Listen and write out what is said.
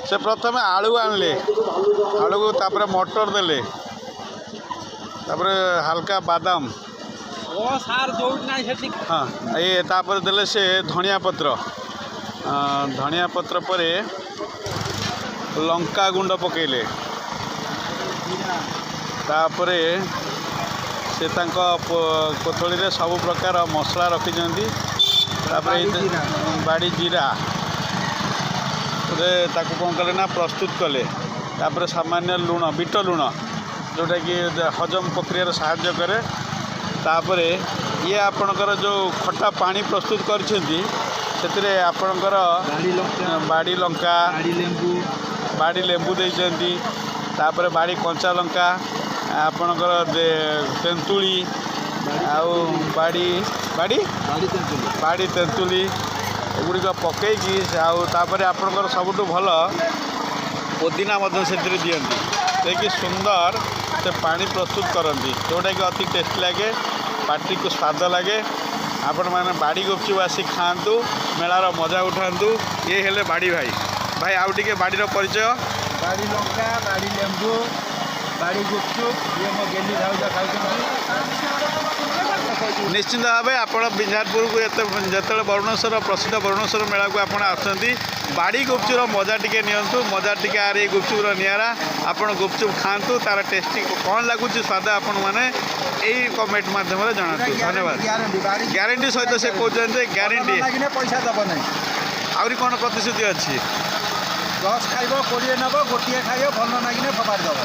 से प्रथम आलू आनले आलू को तापर मटर देले तापर हल्का बादाम हाँ ये तापर देले से धनिया पत्र पर लंका गुंड पकेले तापरे से कोथड़ी रे सब प्रकार मसला रखिछंती बाड़ी जीरा ताको कौन कले ना प्रस्तुत कले तापर सामान्य लुण बीट लुण जोटा कि हजम प्रक्रिया साहाय्य करे तापरे ये आपणकर जो खट्टा पानी प्रस्तुत करछंती सेतिरे आपणकर बाड़ी लंका बाड़ी लेंबू देइछंती तापर बाड़ी कंचा लंका आपणकर तेंतुली आउ बाड़ी बाड़ी बाड़ी तेंतुली एगुड़िक पकईकि आउे आपणकर सबुठ भल पुदीना से दिखती देखिए सुंदर से पानी प्रस्तुत करती जोटा कि अति टेस्ट लगे पार्टी को स्वाद लगे आपण मैंने बाड़ी गुपचुप आसी खातु मेलार मजा उठातु ये हेले बाड़ी भाई भाई आउ टे बाड़ी परिचय बाड़ी लंका बाड़ी लेंबू बाड़ी गुपचुप ये मो गेली भाउज खाऊ निश्चिंत भाव आप बिंझारपुर को जो बरुणेश्वर प्रसिद्ध बरुणेश्वर मेला को आप आसती बाड़ी गुपचुर मजा टी नियंतु मजा टी आर ये गुपचुपर निरा आप गुपचुप खातु तार टेस्टी कौन लगुच स्वाद आपण मैंने यही कमेंट मध्यम जनातु धन्यवाद ग्यारंटी सहित से कहते ग्यारंटी पैसा दब ना आहरी कौन प्रतिश्रुति अच्छी 10 खाइब 20 नब गोटे खाइब भल लगे फपाड़ी दब